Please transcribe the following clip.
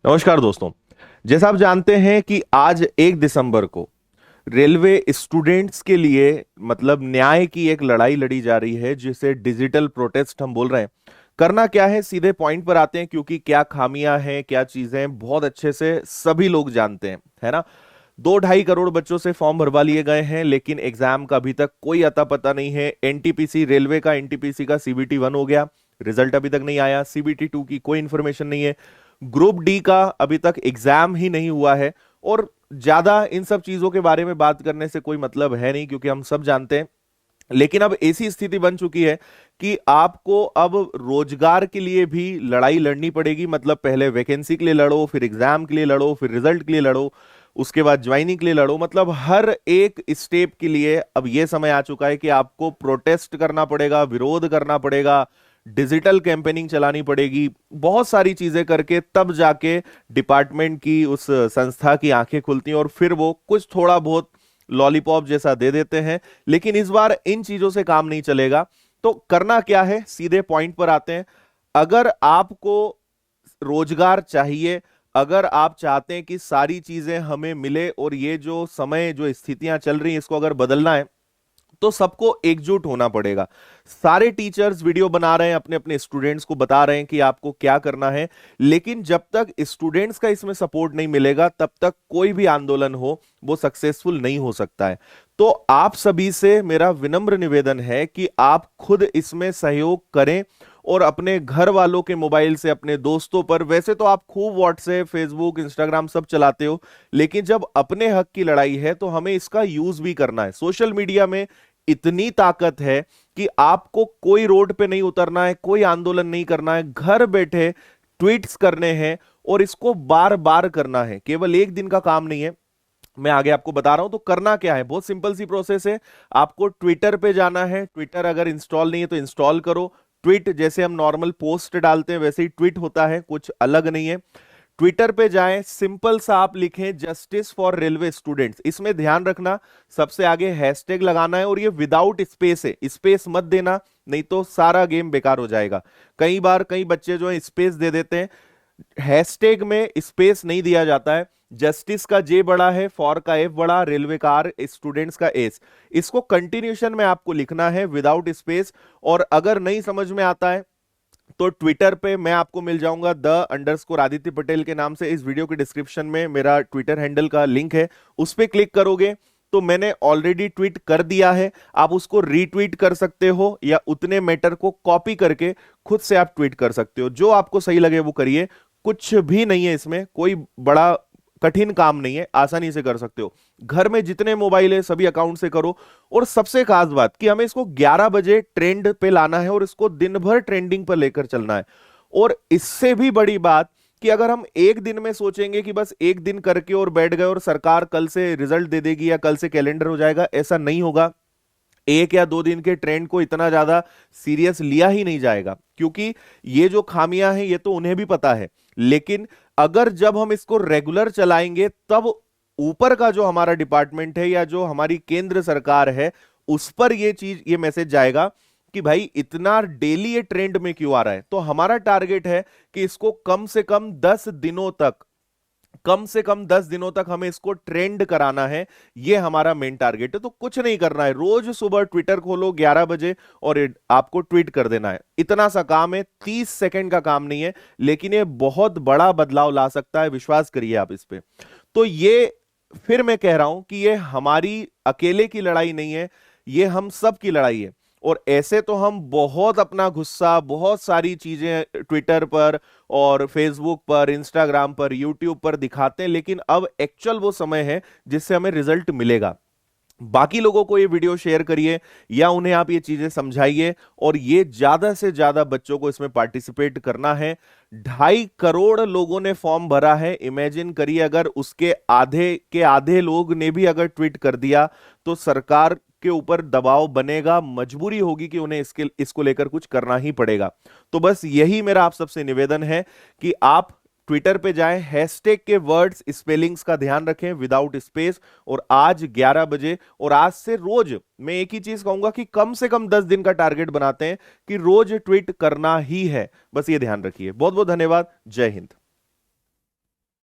नमस्कार दोस्तों। जैसा आप जानते हैं कि आज 1 दिसंबर को रेलवे स्टूडेंट्स के लिए मतलब न्याय की एक लड़ाई लड़ी जा रही है, जिसे डिजिटल प्रोटेस्ट हम बोल रहे हैं। करना क्या है, सीधे पॉइंट पर आते हैं, क्योंकि क्या खामियां हैं, क्या चीजें बहुत अच्छे से सभी लोग जानते हैं, है ना। 2-2.5 करोड़ बच्चों से फॉर्म भरवा लिए गए हैं, लेकिन एग्जाम का अभी तक कोई अता पता नहीं है। एनटीपीसी रेलवे का एनटीपीसी का सीबीटी 1 हो गया, रिजल्ट अभी तक नहीं आया। सीबीटी 2 की कोई इंफॉर्मेशन नहीं है। ग्रुप डी का अभी तक एग्जाम ही नहीं हुआ है। और ज्यादा इन सब चीजों के बारे में बात करने से कोई मतलब है नहीं, क्योंकि हम सब जानते हैं। लेकिन अब ऐसी स्थिति बन चुकी है कि आपको अब रोजगार के लिए भी लड़ाई लड़नी पड़ेगी। मतलब पहले वैकेंसी के लिए लड़ो, फिर एग्जाम के लिए लड़ो, फिर रिजल्ट के लिए लड़ो, उसके बाद ज्वाइनिंग के लिए लड़ो। मतलब हर एक स्टेप के लिए अब यह समय आ चुका है कि आपको प्रोटेस्ट करना पड़ेगा, विरोध करना पड़ेगा, डिजिटल कैंपेनिंग चलानी पड़ेगी। बहुत सारी चीजें करके तब जाके डिपार्टमेंट की, उस संस्था की आंखें खुलती हैं, और फिर वो कुछ थोड़ा बहुत लॉलीपॉप जैसा दे देते हैं। लेकिन इस बार इन चीजों से काम नहीं चलेगा। तो करना क्या है, सीधे पॉइंट पर आते हैं। अगर आपको रोजगार चाहिए, अगर आप चाहते हैं कि सारी चीजें हमें मिले, और ये जो समय, जो स्थितियां चल रही हैं, इसको अगर बदलना है, तो सबको एकजुट होना पड़ेगा। सारे टीचर्स वीडियो बना रहे हैं, अपने अपने स्टूडेंट्स को बता रहे हैं कि आपको क्या करना है। लेकिन जब तक स्टूडेंट्स का इसमें सपोर्ट नहीं मिलेगा, तब तक कोई भी आंदोलन हो वो सक्सेसफुल नहीं हो सकता है। तो आप सभी से मेरा विनम्र निवेदन है कि आप खुद इसमें सहयोग करें, और अपने घर वालों के मोबाइल से, अपने दोस्तों पर, वैसे तो आप खूब व्हाट्सएप, फेसबुक, इंस्टाग्राम सब चलाते हो, लेकिन जब अपने हक की लड़ाई है तो हमें इसका यूज भी करना है। सोशल मीडिया में इतनी ताकत है कि आपको कोई रोड पे नहीं उतरना है, कोई आंदोलन नहीं करना है, घर बैठे ट्वीट्स करने हैं, और इसको बार बार करना है। केवल एक दिन का काम नहीं है, मैं आगे आपको बता रहा हूं। तो करना क्या है, बहुत सिंपल सी प्रोसेस है। आपको ट्विटर पे जाना है। ट्विटर अगर इंस्टॉल नहीं है तो इंस्टॉल करो। ट्वीट जैसे हम नॉर्मल पोस्ट डालते हैं वैसे ही ट्वीट होता है, कुछ अलग नहीं है। ट्विटर पे जाएं, सिंपल सा आप लिखें जस्टिस फॉर रेलवे स्टूडेंट्स। इसमें ध्यान रखना, सबसे आगे हैशटैग लगाना है, और ये विदाउट स्पेस है, स्पेस मत देना, नहीं तो सारा गेम बेकार हो जाएगा। कई बार कई बच्चे जो है स्पेस दे देते हैं, हैशटैग में स्पेस नहीं दिया जाता है। जस्टिस का जे बड़ा है, फॉर का एफ बड़ा, रेलवे का आर, स्टूडेंट्स का एस। इसको कंटिन्यूशन में आपको लिखना है विदाउट स्पेस। और अगर नहीं समझ में आता है तो ट्विटर पे मैं आपको मिल जाऊंगा _आदित्य पटेल के नाम से। इस वीडियो के डिस्क्रिप्शन में मेरा ट्विटर हैंडल का लिंक है, उस पर क्लिक करोगे तो मैंने ऑलरेडी ट्वीट कर दिया है। आप उसको रीट्वीट कर सकते हो, या उतने मैटर को कॉपी करके खुद से आप ट्वीट कर सकते हो। जो आपको सही लगे वो करिए, कुछ भी नहीं है इसमें, कोई बड़ा कठिन काम नहीं है, आसानी से कर सकते हो। घर में जितने मोबाइल है सभी अकाउंट से करो। और सबसे खास बात कि हमें इसको 11 बजे ट्रेंड पे लाना है, और इसको दिन भर ट्रेंडिंग पर लेकर चलना है। और इससे भी बड़ी बात कि अगर हम एक दिन में सोचेंगे कि बस एक दिन करके और बैठ गए और सरकार कल से रिजल्ट दे देगी या कल से कैलेंडर हो जाएगा, ऐसा नहीं होगा। 1 या 2 दिन के ट्रेंड को इतना ज्यादा सीरियस लिया ही नहीं जाएगा, क्योंकि ये जो खामियां हैं ये तो उन्हें भी पता है। लेकिन अगर जब हम इसको रेगुलर चलाएंगे, तब ऊपर का जो हमारा डिपार्टमेंट है या जो हमारी केंद्र सरकार है, उस पर ये चीज, ये मैसेज जाएगा कि भाई इतना डेली ये ट्रेंड में क्यों आ रहा है। तो हमारा टारगेट है कि इसको कम से कम 10 दिनों तक, कम से कम 10 दिनों तक हमें इसको ट्रेंड कराना है। यह हमारा मेन टारगेट है। तो कुछ नहीं करना है, रोज सुबह ट्विटर खोलो 11 बजे और आपको ट्वीट कर देना है। इतना सा काम है, 30 सेकंड का काम नहीं है, लेकिन ये बहुत बड़ा बदलाव ला सकता है, विश्वास करिए आप इस पे। तो ये, फिर मैं कह रहा हूं कि ये हमारी अकेले की लड़ाई नहीं है, ये हम सब की लड़ाई है। और ऐसे तो हम बहुत अपना गुस्सा, बहुत सारी चीजें ट्विटर पर और फेसबुक पर, इंस्टाग्राम पर, यूट्यूब पर दिखाते हैं, लेकिन अब एक्चुअल वो समय है जिससे हमें रिजल्ट मिलेगा। बाकी लोगों को ये वीडियो शेयर करिए, या उन्हें आप ये चीजें समझाइए, और ये ज्यादा से ज्यादा बच्चों को इसमें पार्टिसिपेट करना है। 2.5 करोड़ लोगों ने फॉर्म भरा है। इमेजिन करिए अगर उसके आधे के आधे लोग ने भी अगर ट्वीट कर दिया, तो सरकार के ऊपर दबाव बनेगा, मजबूरी होगी कि उन्हें इसको लेकर कुछ करना ही पड़ेगा। तो बस यही मेरा आप सबसे निवेदन है कि आप ट्विटर पे जाएं, हैशटैग के वर्ड्स, स्पेलिंग्स का ध्यान रखें, विदाउट स्पेस। और आज 11 बजे, और आज से रोज मैं एक ही चीज कहूंगा कि कम से कम 10 दिन का टारगेट बनाते हैं कि रोज ट्वीट करना ही है। बस ये ध्यान रखिए। बहुत बहुत धन्यवाद। जय हिंद।